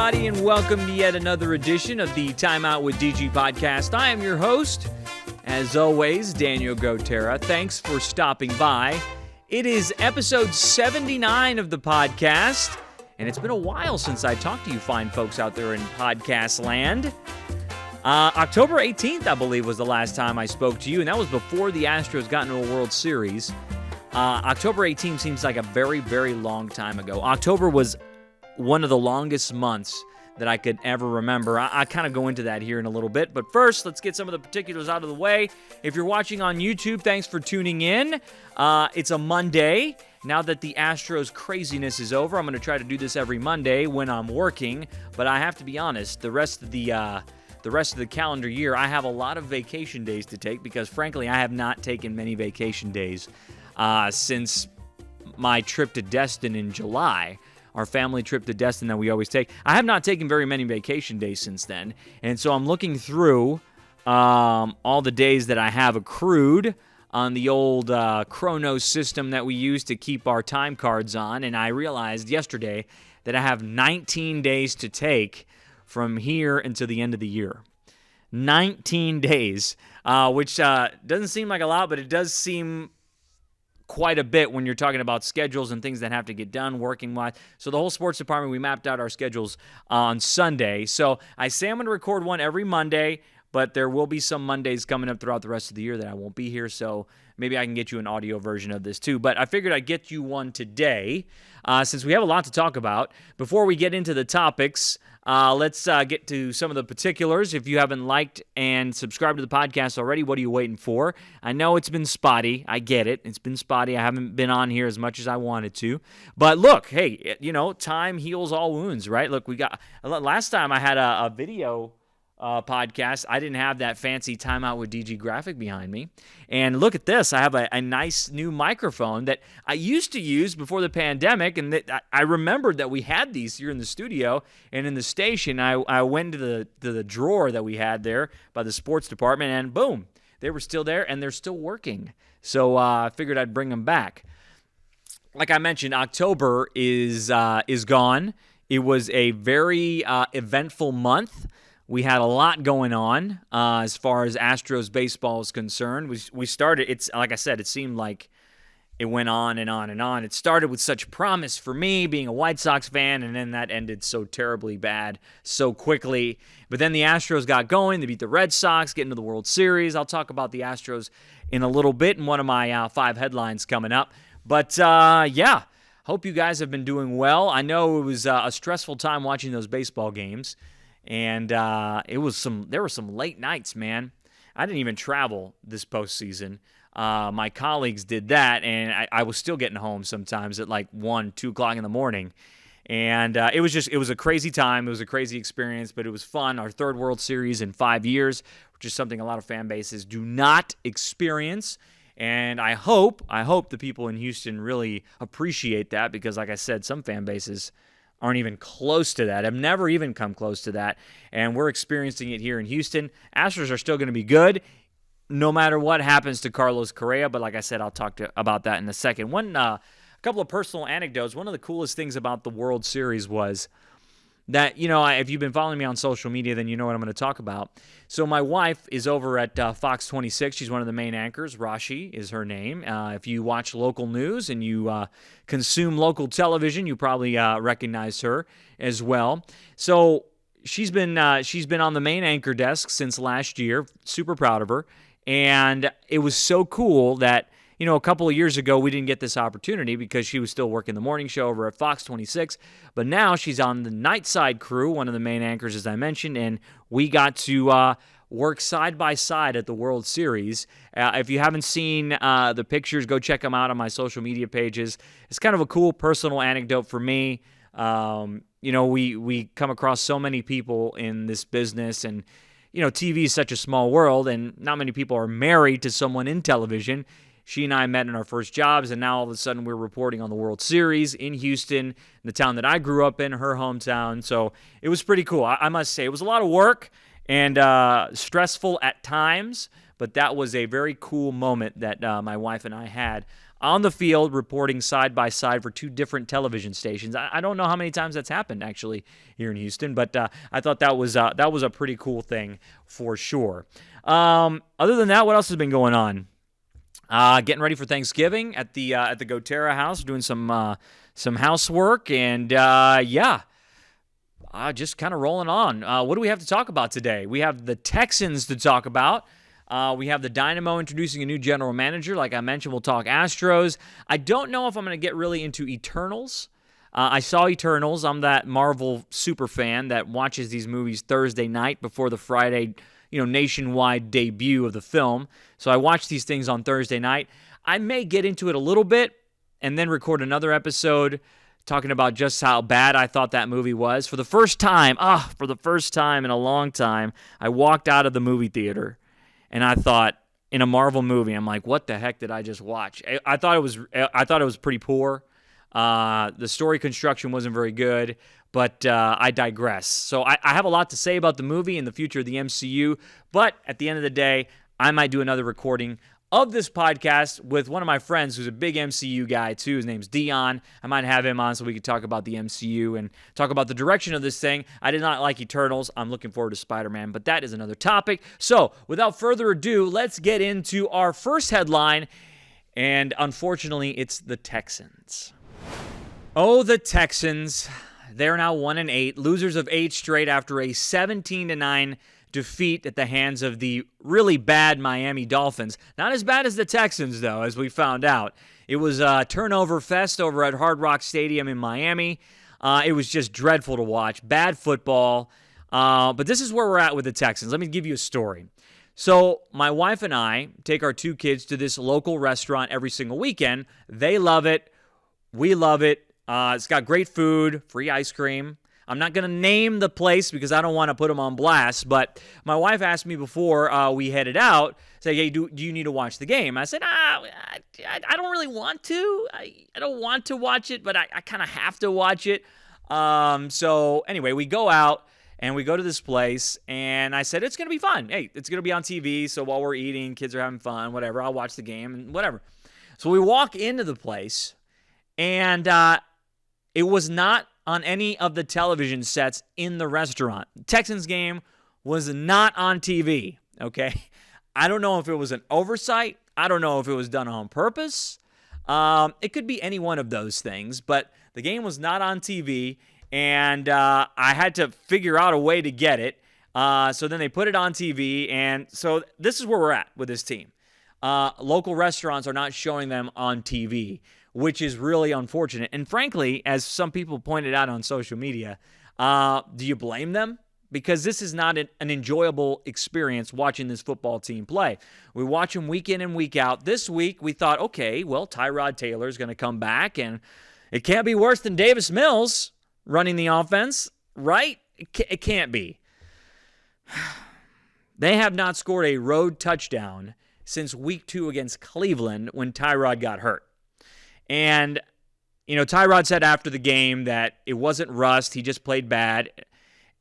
everybody, and welcome to yet another edition of the Time Out with DG podcast. I am your host, as always, Daniel Gotera. Thanks for stopping by. It is episode 79 of the podcast, and it's been a while since I talked to you fine folks out there in podcast land. October 18th, I believe, was the last time I spoke to you, and that was before the Astros got into a World Series. October 18th seems like a very, very long time ago. October was one of the longest months that I could ever remember. I kind of go into that here in a little bit, but first, let's get some of the particulars out of the way. If you're watching on YouTube, thanks for tuning in. It's a Monday. Now that the Astros craziness is over, I'm going to try to do this every Monday when I'm working, but I have to be honest, the rest of the calendar year, I have a lot of vacation days to take because, frankly, I have not taken many vacation days since my trip to Destin in July. Our family trip to Destin that we always take. I have not taken very many vacation days since then. And so I'm looking through all the days that I have accrued on the old Chronos system that we use to keep our time cards on. And I realized yesterday that I have 19 days to take from here until the end of the year. 19 days, which doesn't seem like a lot, but it does seem quite a bit when you're talking about schedules and things that have to get done working-wise. So the whole sports department, we mapped out our schedules on Sunday. So I say I'm going to record one every Monday, but there will be some Mondays coming up throughout the rest of the year that I won't be here, so maybe I can get you an audio version of this too. But I figured I'd get you one today since we have a lot to talk about. Before we get into the topics, let's get to some of the particulars. If you haven't liked and subscribed to the podcast already, what are you waiting for? I know it's been spotty. I get it. It's been spotty. I haven't been on here as much as I wanted to. But look, hey, time heals all wounds, right? Look, last time I had a video podcast, I didn't have that fancy Time Out with DG graphic behind me. And look at this. I have a nice new microphone that I used to use before the pandemic, and I remembered that we had these here in the studio and in the station. I went to the drawer that we had there by the sports department, and boom, they were still there, and they're still working. So I figured I'd bring them back. Like I mentioned, October is gone. It was a very eventful month. We had a lot going on as far as Astros baseball is concerned. We started, it's like I said, it seemed like it went on and on and on. It started with such promise for me, being a White Sox fan, and then that ended so terribly bad so quickly. But then the Astros got going. They beat the Red Sox, get into the World Series. I'll talk about the Astros in a little bit in one of my 5 headlines coming up. But, yeah, hope you guys have been doing well. I know it was a stressful time watching those baseball games. And there were some late nights, man. I didn't even travel this postseason. My colleagues did that, and I was still getting home sometimes at like 1, 2 o'clock in the morning. And it was a crazy time. It was a crazy experience, but it was fun. Our 3rd World Series in 5 years, which is something a lot of fan bases do not experience. And I hope the people in Houston really appreciate that because, like I said, some fan bases aren't even close to that. Have never even come close to that. And we're experiencing it here in Houston. Astros are still going to be good no matter what happens to Carlos Correa. But like I said, I'll talk about that in a second. A couple of personal anecdotes. One of the coolest things about the World Series was that, if you've been following me on social media, then you know what I'm going to talk about. So my wife is over at Fox 26. She's one of the main anchors. Rashi is her name. If you watch local news and you consume local television, you probably recognize her as well. So she's been on the main anchor desk since last year. Super proud of her. And it was so cool that a couple of years ago, we didn't get this opportunity because she was still working the morning show over at Fox 26. But now she's on the night side crew, one of the main anchors, as I mentioned, and we got to work side by side at the World Series. If you haven't seen the pictures, go check them out on my social media pages. It's kind of a cool personal anecdote for me. We come across so many people in this business, and TV is such a small world, and not many people are married to someone in television. She and I met in our first jobs, and now all of a sudden we're reporting on the World Series in Houston, the town that I grew up in, her hometown. So it was pretty cool. I must say, it was a lot of work and stressful at times, but that was a very cool moment that my wife and I had on the field reporting side by side for two different television stations. I don't know how many times that's happened actually here in Houston, but I thought that was a pretty cool thing for sure. Other than that, what else has been going on? Getting ready for Thanksgiving at the GoTerra house, doing some housework, and just kind of rolling on. What do we have to talk about today? We have the Texans to talk about. We have the Dynamo introducing a new general manager. Like I mentioned, we'll talk Astros. I don't know if I'm going to get really into Eternals. I saw Eternals. I'm that Marvel super fan that watches these movies Thursday night before the Friday, nationwide debut of the film. So I watch these things on Thursday night. I may get into it a little bit and then record another episode talking about just how bad I thought that movie was. For the first time in a long time, I walked out of the movie theater and I thought, in a Marvel movie, I'm like, what the heck did I just watch? I thought it was pretty poor. The story construction wasn't very good, but I digress. So I have a lot to say about the movie and the future of the MCU, but at the end of the day, I might do another recording of this podcast with one of my friends who's a big MCU guy too. His name's Dion. I might have him on so we could talk about the MCU and talk about the direction of this thing. I did not like Eternals. I'm looking forward to Spider-Man, but that is another topic. So without further ado, let's get into our first headline, and unfortunately, it's the Texans. Oh, the Texans. They're now 1-8, losers of 8 straight after a 17-9 defeat at the hands of the really bad Miami Dolphins. Not as bad as the Texans, though, as we found out. It was a turnover fest over at Hard Rock Stadium in Miami. It was just dreadful to watch. Bad football. But this is where we're at with the Texans. Let me give you a story. So my wife and I take our 2 kids to this local restaurant every single weekend. They love it. We love it. It's got great food, free ice cream. I'm not going to name the place because I don't want to put them on blast, but my wife asked me before we headed out, say, hey, do you need to watch the game? I said, I don't really want to. I don't want to watch it, but I kind of have to watch it. So anyway, we go out and we go to this place, and I said, it's going to be fun. Hey, it's going to be on TV, so while we're eating, kids are having fun, whatever, I'll watch the game and whatever. So we walk into the place, and it was not on any of the television sets in the restaurant. The Texans game was not on TV, okay? I don't know if it was an oversight. I don't know if it was done on purpose. It could be any one of those things, but the game was not on TV, and I had to figure out a way to get it. So then they put it on TV, and so this is where we're at with this team. Local restaurants are not showing them on TV, which is really unfortunate. And frankly, as some people pointed out on social media, do you blame them? Because this is not an enjoyable experience watching this football team play. We watch them week in and week out. This week, we thought, okay, well, Tyrod Taylor is going to come back, and it can't be worse than Davis Mills running the offense, right? It can't be. They have not scored a road touchdown since week 2 against Cleveland when Tyrod got hurt. And, Tyrod said after the game that it wasn't rust. He just played bad.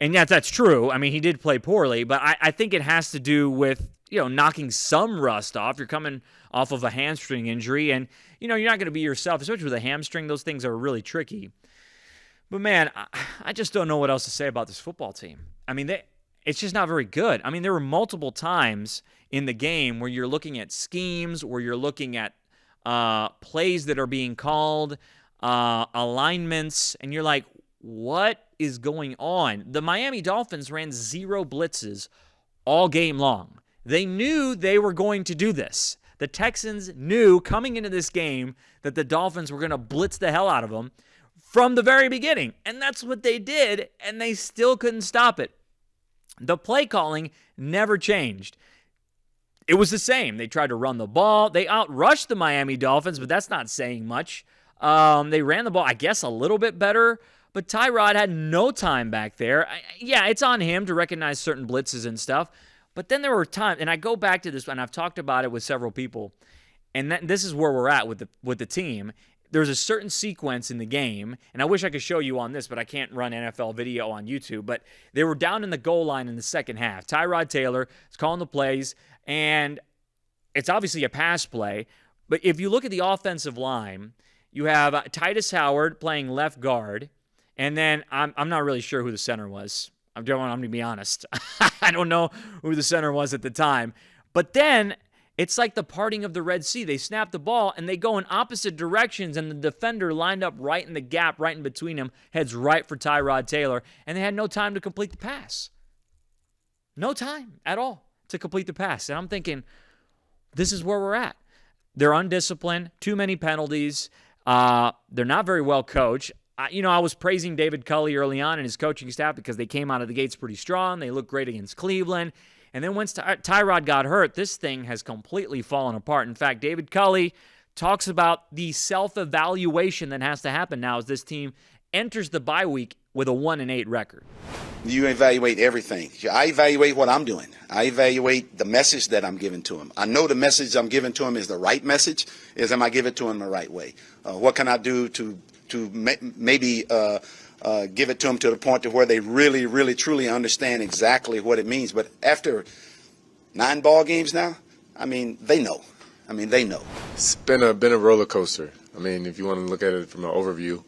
And yes, that's true. I mean, he did play poorly, but I think it has to do with, knocking some rust off. You're coming off of a hamstring injury, and, you're not going to be yourself, especially with a hamstring. Those things are really tricky. But, man, I just don't know what else to say about this football team. I mean, it's just not very good. I mean, there were multiple times in the game where you're looking at schemes, where you're looking at plays that are being called, alignments, and you're like, what is going on? The Miami Dolphins ran 0 blitzes all game long. They knew they were going to do this. The Texans knew coming into this game that the Dolphins were going to blitz the hell out of them from the very beginning, and that's what they did, and they still couldn't stop it. The play calling never changed. It was the same. They tried to run the ball. They outrushed the Miami Dolphins, but that's not saying much. They ran the ball, I guess, a little bit better, but Tyrod had no time back there. Yeah, it's on him to recognize certain blitzes and stuff, but then there were times, and I go back to this, and I've talked about it with several people, and this is where we're at with the team. There's a certain sequence in the game, and I wish I could show you on this, but I can't run NFL video on YouTube, but they were down in the goal line in the second half. Tyrod Taylor is calling the plays, and it's obviously a pass play, But if you look at the offensive line, you have Titus Howard playing left guard, and then I'm not really sure who the center was. I'm going to be honest. I don't know who the center was at the time. But then it's like the parting of the Red Sea. They snap the ball, and they go in opposite directions, and the defender lined up right in the gap, right in between them, heads right for Tyrod Taylor, and they had no time to complete the pass. No time at all to complete the pass. And I'm thinking, this is where we're at. They're undisciplined, too many penalties. They're not very well coached. I was praising David Culley early on and his coaching staff because they came out of the gates pretty strong. They looked great against Cleveland. And then once Tyrod got hurt, this thing has completely fallen apart. In fact, David Culley talks about the self-evaluation that has to happen now as this team enters the bye week with a 1-8 record. You evaluate everything. I evaluate what I'm doing. I evaluate the message that I'm giving to him. I know the message I'm giving to him is the right message. Am I giving it to him the right way? What can I do to maybe give it to them to the point to where they really, really, truly understand exactly what it means? But after 9 ball games now, they know. They know. It's been a roller coaster. If you want to look at it from an overview,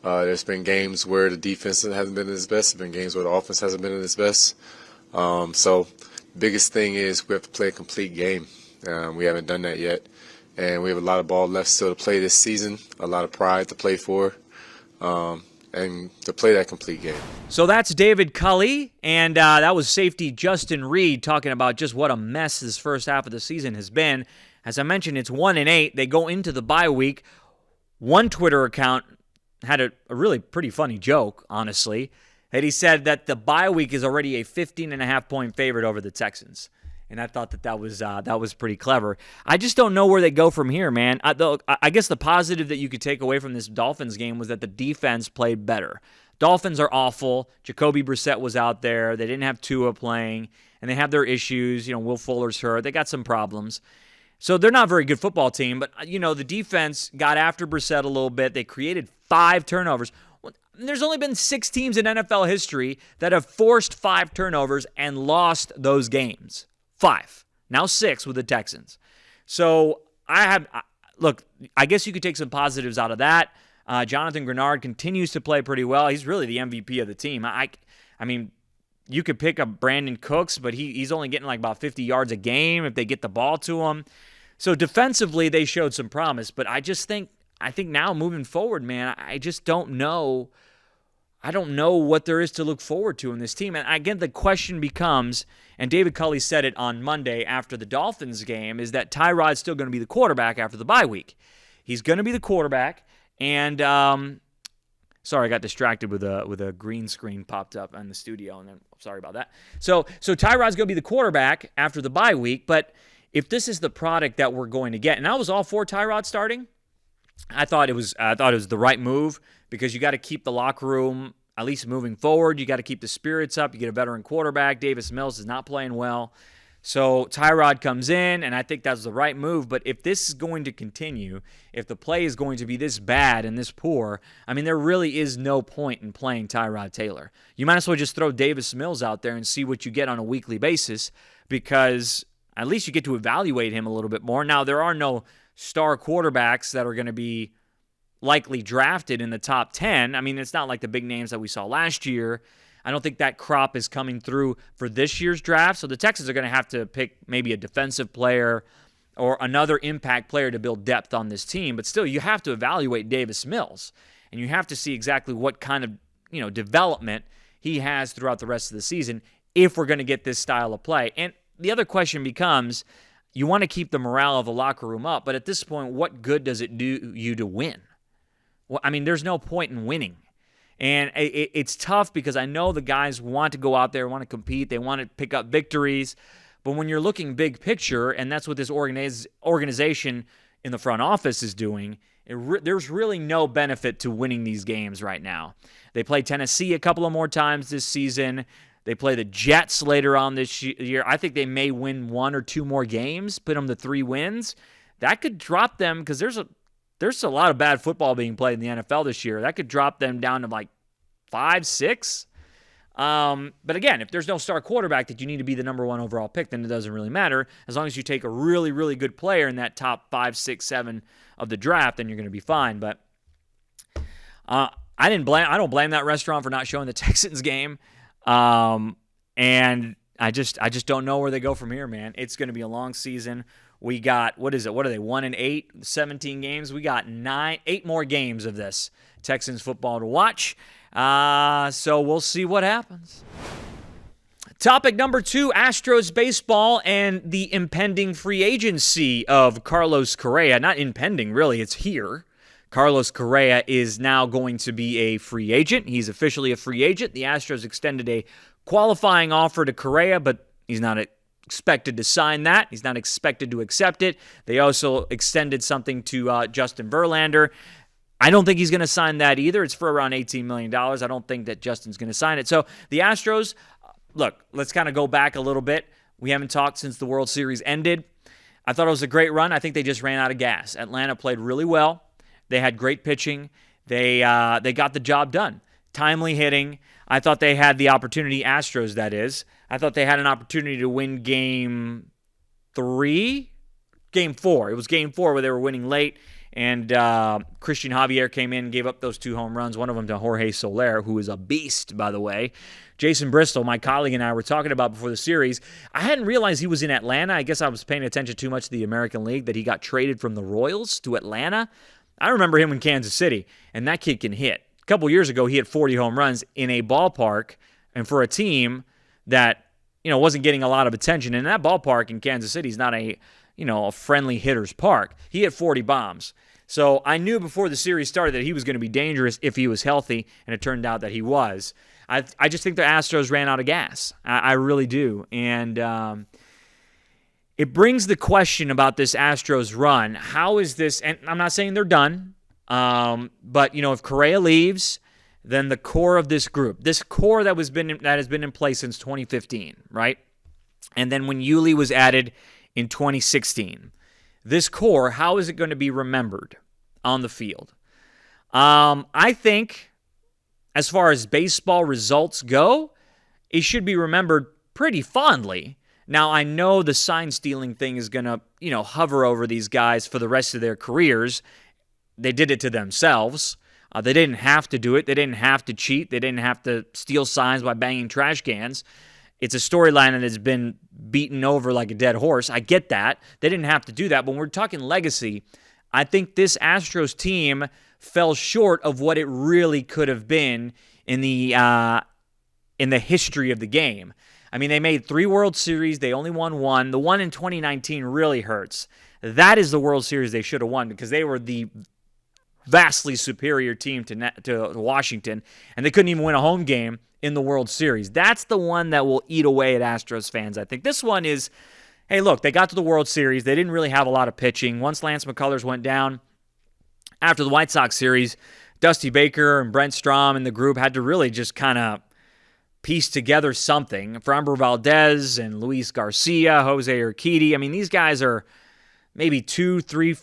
there's been games where the defense hasn't been at its best. There's been games where the offense hasn't been at its best. So the biggest thing is we have to play a complete game. We haven't done that yet. And we have a lot of ball left still to play this season, a lot of pride to play for, and to play that complete game. So that's David Culley, and that was safety Justin Reed talking about just what a mess this first half of the season has been. As I mentioned, it's 1-8. They go into the bye week. One Twitter account had a really pretty funny joke, honestly, that he said that the bye week is already a 15.5-point favorite over the Texans. And I thought that was pretty clever. I just don't know where they go from here, man. I guess the positive that you could take away from this Dolphins game was that the defense played better. Dolphins are awful. Jacoby Brissett was out there. They didn't have Tua playing, and they have their issues. Will Fuller's hurt. They got some problems. So they're not a very good football team, but, the defense got after Brissett a little bit. They created 5 turnovers. There's only been 6 teams in NFL history that have forced 5 turnovers and lost those games. 5. Now 6 with the Texans. So I guess you could take some positives out of that. Jonathan Grenard continues to play pretty well. He's really the MVP of the team. You could pick up Brandon Cooks, but he's only getting like about 50 yards a game if they get the ball to him. So defensively, they showed some promise, but I think now moving forward, man, I just don't know. I don't know what there is to look forward to in this team. And again, the question becomes, and David Culley said it on Monday after the Dolphins game, is that Tyrod's still going to be the quarterback after the bye week. He's going to be the quarterback, and sorry, I got distracted with a green screen popped up in the studio, and then sorry about that. So Tyrod's going to be the quarterback after the bye week, but if this is the product that we're going to get, and I was all for Tyrod starting, I thought it was the right move because you got to keep the locker room at least moving forward. You got to keep the spirits up. You get a veteran quarterback. Davis Mills is not playing well. So Tyrod comes in, and I think that's the right move. But if this is going to continue, if the play is going to be this bad and this poor, there really is no point in playing Tyrod Taylor. You might as well just throw Davis Mills out there and see what you get on a weekly basis because at least you get to evaluate him a little bit more. Now, there are no star quarterbacks that are going to be likely drafted in the top 10. It's not like the big names that we saw last year. I don't think that crop is coming through for this year's draft. So the Texans are going to have to pick maybe a defensive player or another impact player to build depth on this team. But still, you have to evaluate Davis Mills, and you have to see exactly what kind of development he has throughout the rest of the season if we're going to get this style of play. And the other question becomes, you want to keep the morale of the locker room up, but at this point, what good does it do you to win? Well, there's no point in winning. And it's tough because I know the guys want to go out there, want to compete, they want to pick up victories. But when you're looking big picture, and that's what this organization in the front office is doing, there's really no benefit to winning these games right now. They play Tennessee a couple of more times this season. They play the Jets later on this year. I think they may win 1 or 2 more games, put them to 3 wins. That could drop them because there's a lot of bad football being played in the NFL this year. That could drop them down to like 5, 6. But again, if there's no star quarterback that you need to be the number 1 overall pick, then it doesn't really matter. As long as you take a really, really good player in that top 5, 6, 7 of the draft, then you're going to be fine. But I don't blame that restaurant for not showing the Texans game. And I just don't know where they go from here, man. It's going to be a long season. We got, what is it? What are they, 1-8, 17 games? We got 8 more games of this Texans football to watch. So we'll see what happens. Topic number 2, Astros baseball and the impending free agency of Carlos Correa. Not impending, really. It's here. Carlos Correa is now going to be a free agent. He's officially a free agent. The Astros extended a qualifying offer to Correa, but he's not expected to sign that. He's not expected to accept it. They also extended something to Justin Verlander. I don't think he's going to sign that either. It's for around $18 million. I don't think that Justin's going to sign it. So the Astros, look, let's kind of go back a little bit. We haven't talked since the World Series ended. I thought it was a great run. I think they just ran out of gas. Atlanta played really well. They had great pitching. They got the job done. Timely hitting. I thought they had the opportunity, Astros that is. I thought they had an opportunity to win Game 4. It was Game 4 where they were winning late. And Christian Javier came in and gave up those 2 home runs, one of them to Jorge Soler, who is a beast, by the way. Jason Bristol, my colleague, and I were talking about before the series. I hadn't realized he was in Atlanta. I guess I was paying attention too much to the American League, that he got traded from the Royals to Atlanta. I remember him in Kansas City, and that kid can hit. A couple years ago, he hit 40 home runs in a ballpark, and for a team that wasn't getting a lot of attention. And that ballpark in Kansas City is not a friendly hitter's park. He hit 40 bombs. So I knew before the series started that he was going to be dangerous if he was healthy, and it turned out that he was. I just think the Astros ran out of gas. I really do. And it brings the question about this Astros run. How is this, and I'm not saying they're done, but if Correa leaves, then the core of this group, this core that has been in place since 2015, right? And then when Yuli was added in 2016, this core, how is it going to be remembered on the field? I think, as far as baseball results go, it should be remembered pretty fondly. Now, I know the sign-stealing thing is going to, hover over these guys for the rest of their careers. They did it to themselves. They didn't have to do it. They didn't have to cheat. They didn't have to steal signs by banging trash cans. It's a storyline that has been beaten over like a dead horse. I get that. They didn't have to do that. But when we're talking legacy, I think this Astros team fell short of what it really could have been in the history of the game. I mean, they made 3 World Series. They only won 1. The one in 2019 really hurts. That is the World Series they should have won because they were the vastly superior team to Washington, and they couldn't even win a home game in the World Series. That's the one that will eat away at Astros fans, I think. This one is, hey, look, they got to the World Series. They didn't really have a lot of pitching. Once Lance McCullers went down after the White Sox series, Dusty Baker and Brent Strom and the group had to really just kind of piece together something. Framber Valdez and Luis Garcia, Jose Urquidy. I mean, these guys are maybe 2, 3,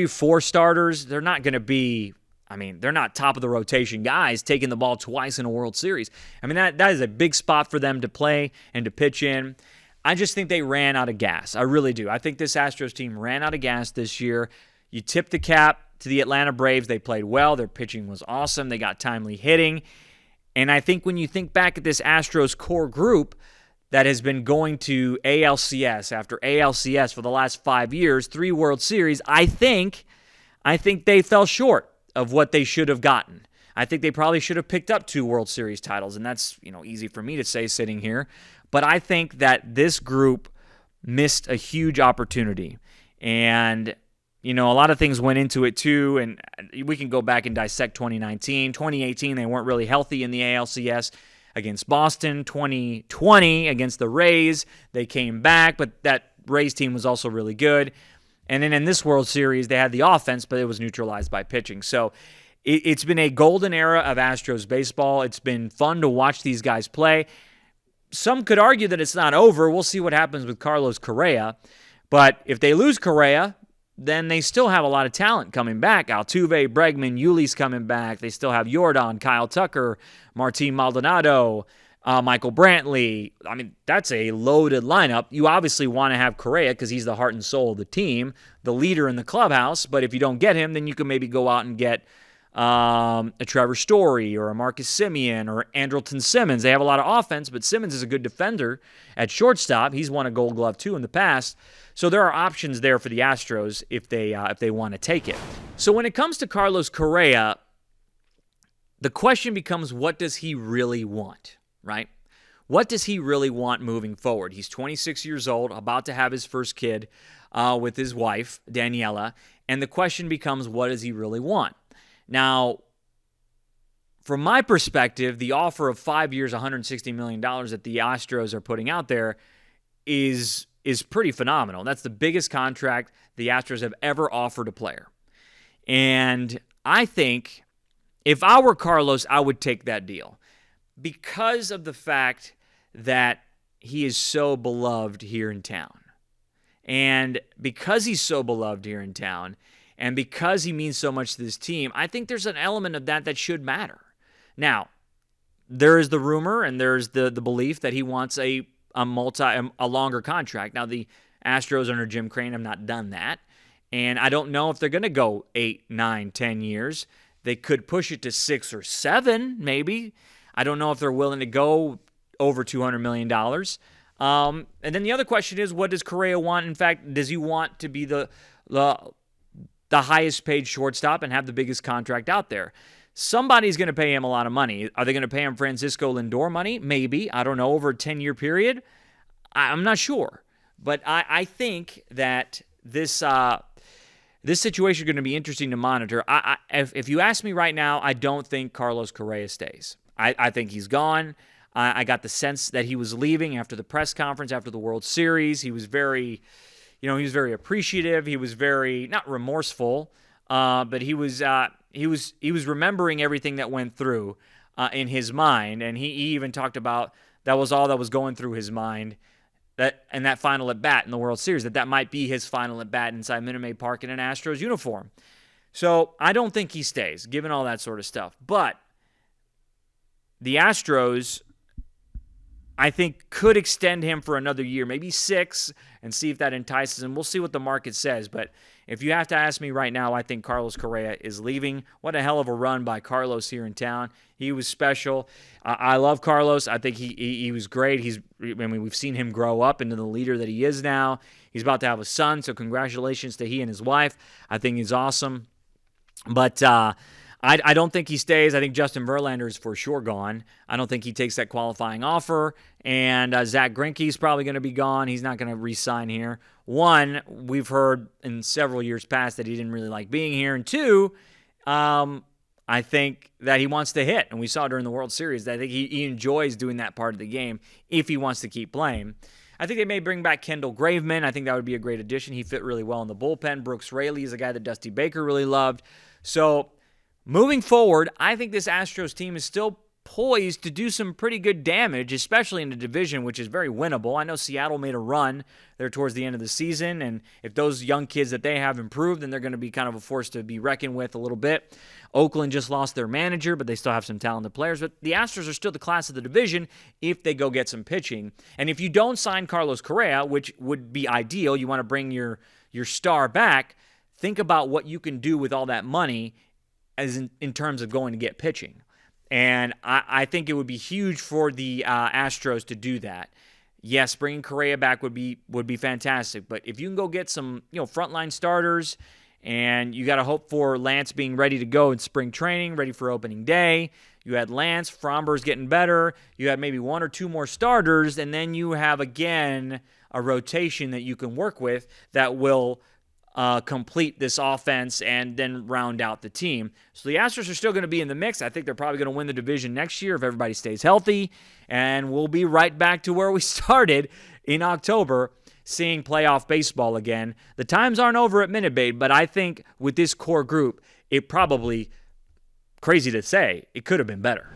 4 starters. They're not going to be, they're not top of the rotation guys taking the ball twice in a World Series. That is a big spot for them to play and to pitch in. I just think they ran out of gas. I really do. I think this Astros team ran out of gas this year. You tip the cap to the Atlanta Braves. They played well. Their pitching was awesome. They got timely hitting. And I think when you think back at this Astros core group that has been going to ALCS after ALCS for the last 5 years, 3 World Series, I think they fell short of what they should have gotten. I think they probably should have picked up 2 World Series titles, and that's easy for me to say sitting here. But I think that this group missed a huge opportunity. And, a lot of things went into it too, and we can go back and dissect 2019. 2018, they weren't really healthy in the ALCS against Boston. 2020 against the Rays, they came back, but that Rays team was also really good. And then in this World Series, they had the offense, but it was neutralized by pitching. So it's been a golden era of Astros baseball. It's been fun to watch these guys play. Some could argue that it's not over. We'll see what happens with Carlos Correa. But if they lose Correa, then they still have a lot of talent coming back. Altuve, Bregman, Yuli's coming back. They still have Yordan, Kyle Tucker, Martin Maldonado. Michael Brantley. I mean, that's a loaded lineup. You obviously want to have Correa because he's the heart and soul of the team, the leader in the clubhouse. But if you don't get him, then you can maybe go out and get a Trevor Story or a Marcus Semien or Andrelton Simmons. They have a lot of offense, but Simmons is a good defender at shortstop. He's won a Gold Glove too in the past. So there are options there for the Astros if they want to take it. So when it comes to Carlos Correa, the question becomes, what does he really want, right? What does he really want moving forward? He's 26 years old, about to have his first kid with his wife, Daniela, and the question becomes, what does he really want? Now, from my perspective, the offer of 5 years, $160 million that the Astros are putting out there is pretty phenomenal. That's the biggest contract the Astros have ever offered a player. And I think if I were Carlos, I would take that deal because of the fact that he is so beloved here in town. And because he's so beloved here in town, and because he means so much to this team, I think there's an element of that should matter. Now, there is the rumor and there's the belief that he wants a longer contract. Now, the Astros under Jim Crane have not done that, and I don't know if they're going to go 8, 9, 10 years. They could push it to 6 or 7, maybe. I don't know if they're willing to go over $200 million. And then the other question is, what does Correa want? In fact, does he want to be the highest paid shortstop and have the biggest contract out there? Somebody's going to pay him a lot of money. Are they going to pay him Francisco Lindor money? Maybe. I don't know, over a 10-year period? I'm not sure. But I think that this situation is going to be interesting to monitor. If you ask me right now, I don't think Carlos Correa stays. I think he's gone. I got the sense that he was leaving after the press conference, after the World Series. He was very appreciative. He was very, not remorseful, but he was remembering everything that went through in his mind, and he even talked about that was all that was going through his mind. That final at bat in the World Series, that might be his final at bat inside Minute Maid Park in an Astros uniform. So I don't think he stays, given all that sort of stuff. But the Astros, I think, could extend him for another year, maybe 6, and see if that entices him. We'll see what the market says. But if you have to ask me right now, I think Carlos Correa is leaving. What a hell of a run by Carlos here in town. He was special. I love Carlos. I think he was great. We've seen him grow up into the leader that he is now. He's about to have a son, so congratulations to he and his wife. I think he's awesome. But I don't think he stays. I think Justin Verlander is for sure gone. I don't think he takes that qualifying offer. And Zach Greinke's probably going to be gone. He's not going to re-sign here. 1, we've heard in several years past that he didn't really like being here. And 2, I think that he wants to hit. And we saw during the World Series that I think he enjoys doing that part of the game if he wants to keep playing. I think they may bring back Kendall Graveman. I think that would be a great addition. He fit really well in the bullpen. Brooks Raley is a guy that Dusty Baker really loved. So moving forward, I think this Astros team is still poised to do some pretty good damage, especially in the division, which is very winnable. I know Seattle made a run there towards the end of the season, and if those young kids that they have improved, then they're going to be kind of a force to be reckoned with a little bit. Oakland just lost their manager, but they still have some talented players. But the Astros are still the class of the division if they go get some pitching. And if you don't sign Carlos Correa, which would be ideal, you want to bring your star back, think about what you can do with all that money as in terms of going to get pitching. And I think it would be huge for the Astros to do that. Yes, bringing Correa back would be fantastic. But if you can go get some frontline starters, and you got to hope for Lance being ready to go in spring training, ready for opening day. You had Lance, Fromber's getting better. You had maybe 1 or 2 more starters, and then you have again a rotation that you can work with that will complete this offense and then round out the team. So the Astros are still going to be in the mix. I think they're probably going to win the division next year if everybody stays healthy. And we'll be right back to where we started in October, seeing playoff baseball again. The times aren't over at Minute Maid, but I think with this core group, it probably, crazy to say, it could have been better.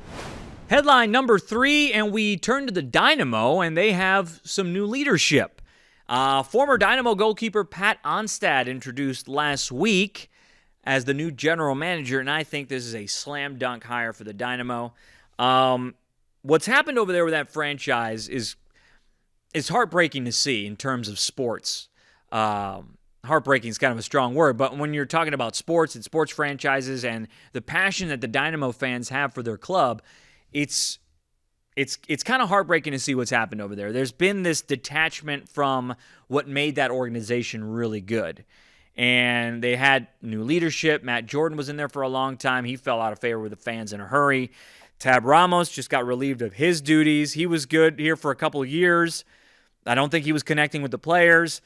Headline number 3, and we turn to the Dynamo, and they have some new leadership. Former Dynamo goalkeeper Pat Onstad introduced last week as the new general manager, and I think this is a slam dunk hire for the Dynamo. what's happened over there with that franchise is heartbreaking to see in terms of sports. Heartbreaking is kind of a strong word, but when you're talking about sports and sports franchises and the passion that the Dynamo fans have for their club, it's kind of heartbreaking to see what's happened over there. There's been this detachment from what made that organization really good. And they had new leadership. Matt Jordan was in there for a long time. He fell out of favor with the fans in a hurry. Tab Ramos just got relieved of his duties. He was good here for a couple of years. I don't think he was connecting with the players.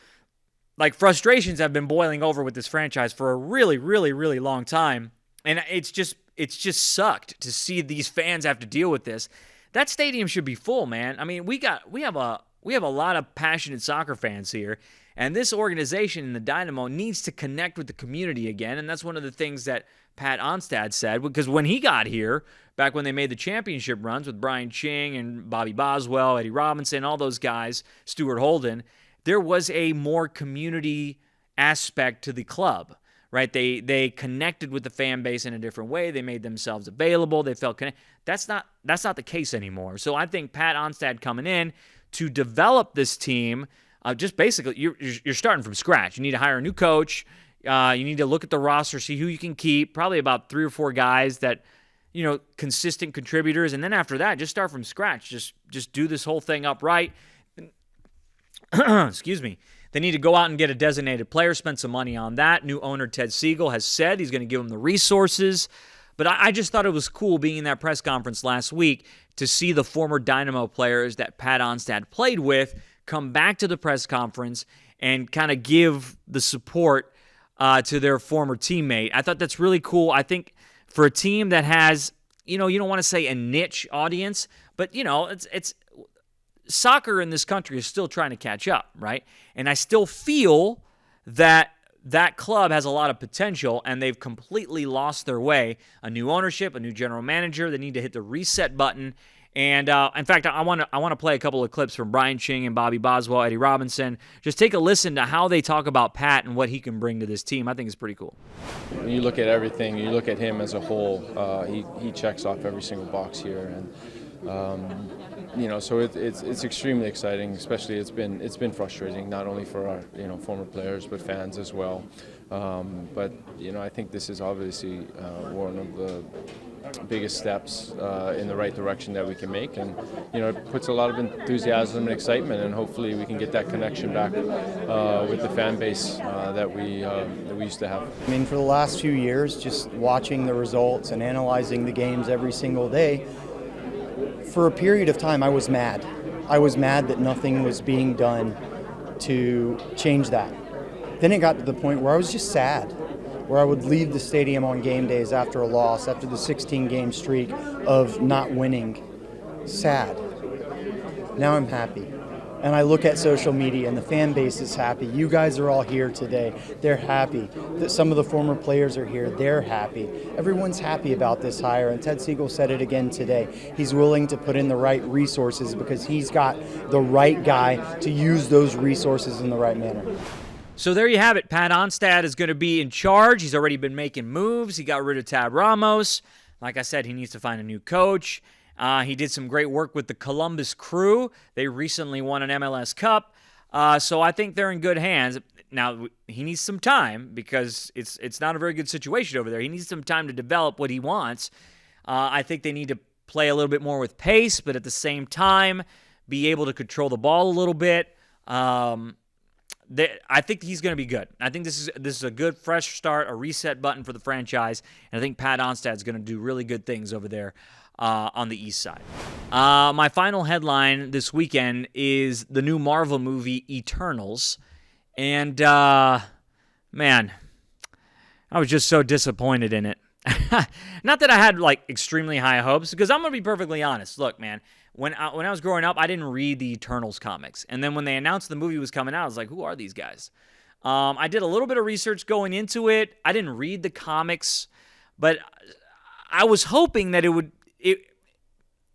Like, frustrations have been boiling over with this franchise for a really, really, really long time. And it's just sucked to see these fans have to deal with this. That stadium should be full, man. I mean, we have a lot of passionate soccer fans here. And this organization in the Dynamo needs to connect with the community again. And that's one of the things that Pat Onstad said, because when he got here, back when they made the championship runs with Brian Ching and Bobby Boswell, Eddie Robinson, all those guys, Stuart Holden, there was a more community aspect to the club, right? They connected with the fan base in a different way. They made themselves available. They felt connected. That's not the case anymore. So I think Pat Onstad coming in to develop this team, just basically, you're starting from scratch. You need to hire a new coach. You need to look at the roster, see who you can keep. Probably about 3 or 4 guys that, consistent contributors. And then after that, just start from scratch. Just do this whole thing upright. Excuse me. They need to go out and get a designated player, spend some money on that. New owner Ted Siegel has said he's going to give them the resources. But I just thought it was cool being in that press conference last week to see the former Dynamo players that Pat Onstad played with come back to the press conference and kind of give the support to their former teammate. I thought that's really cool. I think for a team that has, you don't want to say a niche audience, but, it's soccer in this country is still trying to catch up, right? And I still feel that club has a lot of potential, and they've completely lost their way. A new ownership, a new general manager. They need to hit the reset button. And in fact, I want to play a couple of clips from Brian Ching and Bobby Boswell, Eddie Robinson. Just take a listen to how they talk about Pat and what he can bring to this team. I think it's pretty cool. When you look at everything, you look at him as a whole. He checks off every single box here, and so it's extremely exciting. Especially it's been frustrating, not only for our former players but fans as well. But I think this is obviously one of the biggest steps in the right direction that we can make, and it puts a lot of enthusiasm and excitement, and hopefully we can get that connection back with the fan base that we used to have. I mean, for the last few years, just watching the results and analyzing the games every single day, for a period of time I was mad. I was mad that nothing was being done to change that. Then it got to the point where I was just sad, where I would leave the stadium on game days after a loss, after the 16-game streak of not winning. Sad. Now I'm happy. And I look at social media, and the fan base is happy. You guys are all here today. They're happy. Some of the former players are here. They're happy. Everyone's happy about this hire, and Ted Siegel said it again today. He's willing to put in the right resources because he's got the right guy to use those resources in the right manner. So there you have it. Pat Onstad is going to be in charge. He's already been making moves. He got rid of Tab Ramos. Like I said, he needs to find a new coach. He did some great work with the Columbus Crew. They recently won an MLS Cup. So I think they're in good hands. Now, he needs some time because it's not a very good situation over there. He needs some time to develop what he wants. I think they need to play a little bit more with pace, but at the same time, be able to control the ball a little bit. I think he's going to be good. I think this is a good fresh start, a reset button for the franchise, and I think Pat Onstad is going to do really good things over there on the east side. My final headline this weekend is the new Marvel movie Eternals, and man, I was just so disappointed in it. Not that I had extremely high hopes, because I'm going to be perfectly honest. Look, man, when I was growing up, I didn't read the Eternals comics. And then when they announced the movie was coming out, I was like, who are these guys? I did a little bit of research going into it. I didn't read the comics, but I was hoping that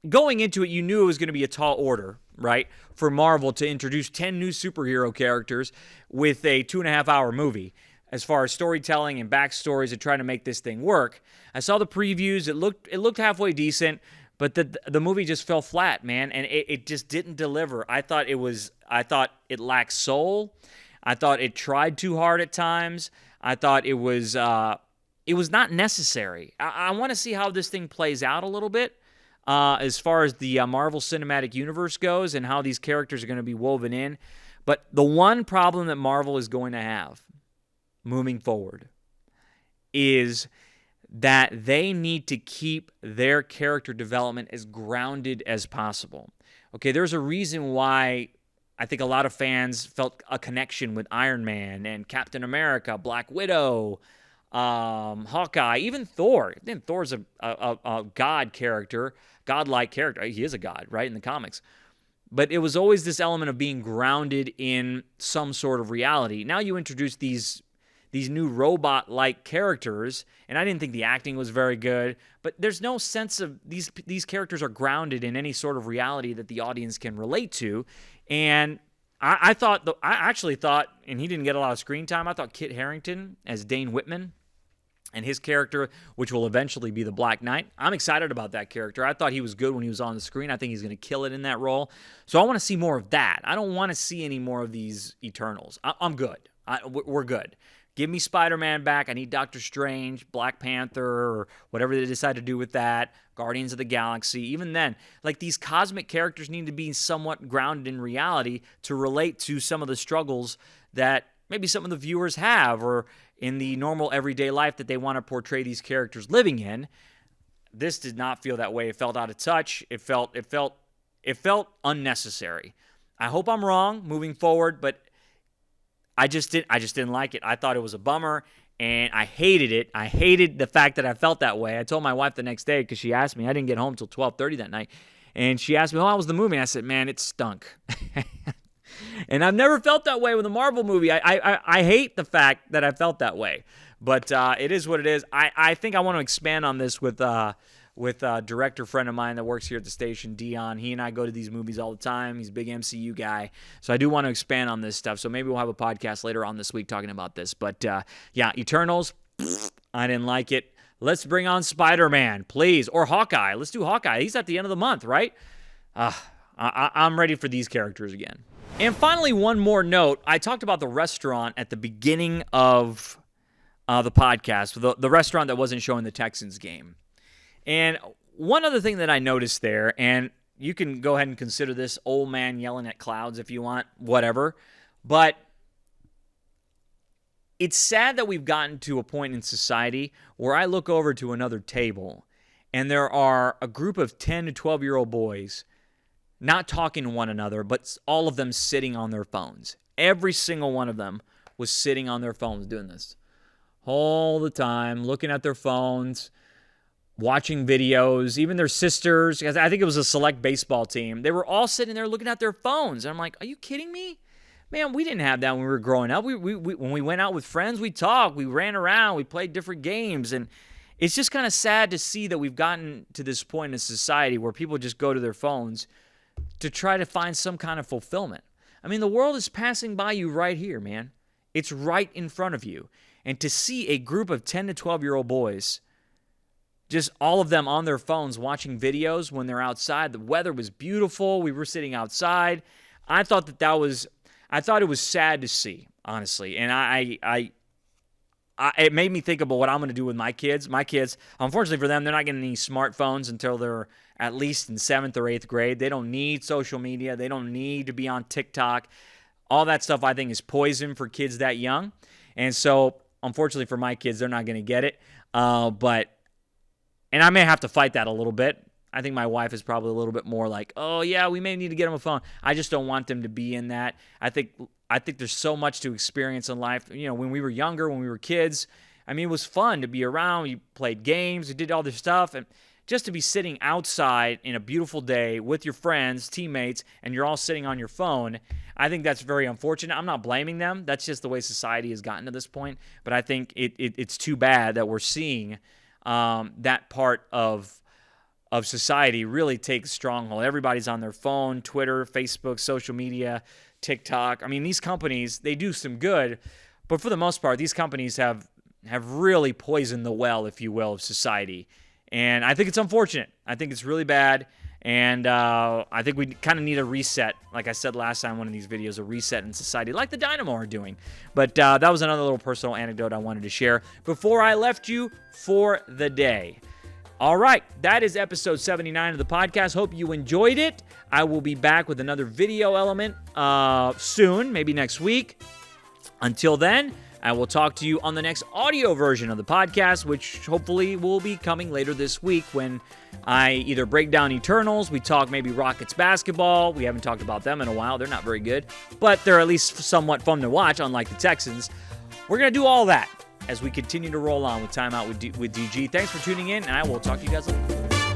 going into it, you knew it was going to be a tall order, right, for Marvel to introduce 10 new superhero characters with a 2.5-hour movie. As far as storytelling and backstories and trying to make this thing work. I saw the previews. It looked halfway decent, but the movie just fell flat, man, and it just didn't deliver. I thought it lacked soul. I thought it tried too hard at times. I thought it was not necessary. I want to see how this thing plays out a little bit as far as the Marvel Cinematic Universe goes and how these characters are going to be woven in. But the one problem that Marvel is going to have moving forward is that they need to keep their character development as grounded as possible. Okay, there's a reason why I think a lot of fans felt a connection with Iron Man and Captain America, Black Widow, Hawkeye, even Thor. Then Thor's a god character, godlike character. He is a god, right, in the comics. But it was always this element of being grounded in some sort of reality. Now you introduce these new robot-like characters, and I didn't think the acting was very good, but there's no sense of these characters are grounded in any sort of reality that the audience can relate to. And I actually thought, and he didn't get a lot of screen time, I thought Kit Harington as Dane Whitman and his character, which will eventually be the Black Knight, I'm excited about that character. I thought he was good when he was on the screen. I think he's going to kill it in that role. So I want to see more of that. I don't want to see any more of these Eternals. I'm good. We're good. Give me Spider-Man back. I need Doctor Strange, Black Panther, or whatever they decide to do with that, Guardians of the Galaxy. Even then, like, these cosmic characters need to be somewhat grounded in reality to relate to some of the struggles that maybe some of the viewers have or in the normal everyday life that they want to portray these characters living in. This did not feel that way. It felt out of touch. It felt unnecessary. I hope I'm wrong moving forward, but I just didn't like it. I thought it was a bummer, and I hated it. I hated the fact that I felt that way. I told my wife the next day because she asked me. I didn't get home till 12:30 that night, and she asked me, "Oh, how was the movie?" And I said, "Man, it stunk." And I've never felt that way with a Marvel movie. I hate the fact that I felt that way, but it is what it is. I think I want to expand on this with a director friend of mine that works here at the station, Dion. He and I go to these movies all the time. He's a big MCU guy. So I do want to expand on this stuff. So maybe we'll have a podcast later on this week talking about this. But yeah, Eternals, I didn't like it. Let's bring on Spider-Man, please. Or Hawkeye. Let's do Hawkeye. He's at the end of the month, right? I'm ready for these characters again. And finally, one more note. I talked about the restaurant at the beginning of the podcast, the restaurant that wasn't showing the Texans game. And one other thing that I noticed there, and you can go ahead and consider this old man yelling at clouds if you want, whatever, but it's sad that we've gotten to a point in society where I look over to another table and there are a group of 10 to 12-year-old boys not talking to one another, but all of them sitting on their phones. Every single one of them was sitting on their phones doing this all the time, looking at their phones, watching videos, even their sisters, because I think it was a select baseball team. They were all sitting there looking at their phones. And I'm like, are you kidding me? Man, we didn't have that when we were growing up. We when we went out with friends, we talked, we ran around, we played different games. And it's just kind of sad to see that we've gotten to this point in society where people just go to their phones to try to find some kind of fulfillment. I mean, the world is passing by you right here, man. It's right in front of you. And to see a group of 10 to 12-year-old boys, just all of them on their phones watching videos when they're outside. The weather was beautiful. We were sitting outside. I thought it was sad to see, honestly. And it made me think about what I'm going to do with my kids. My kids, unfortunately for them, they're not getting any smartphones until they're at least in 7th or 8th grade. They don't need social media. They don't need to be on TikTok. All that stuff, I think, is poison for kids that young. And so, unfortunately for my kids, they're not going to get it. And I may have to fight that a little bit. I think my wife is probably a little bit more like, oh, yeah, we may need to get them a phone. I just don't want them to be in that. I think there's so much to experience in life. You know, when we were younger, when we were kids, I mean, it was fun to be around. You played games. You did all this stuff. And just to be sitting outside in a beautiful day with your friends, teammates, and you're all sitting on your phone, I think that's very unfortunate. I'm not blaming them. That's just the way society has gotten to this point. But I think it's too bad that we're seeing that part of society really take a stronghold. Everybody's on their phone, Twitter, Facebook, social media, TikTok. I mean, these companies, they do some good, but for the most part, these companies have really poisoned the well, if you will, of society. And I think it's unfortunate. I think it's really bad. And I think we kind of need a reset. Like I said last time in one of these videos, a reset in society like the Dynamo are doing. But that was another little personal anecdote I wanted to share before I left you for the day. All right, that is episode 79 of the podcast. Hope you enjoyed it. I will be back with another video element soon, maybe next week. Until then, I will talk to you on the next audio version of the podcast, which hopefully will be coming later this week when I either break down Eternals, we talk maybe Rockets basketball. We haven't talked about them in a while. They're not very good, but they're at least somewhat fun to watch, unlike the Texans. We're going to do all that as we continue to roll on with Time Out with DG. Thanks for tuning in, and I will talk to you guys later.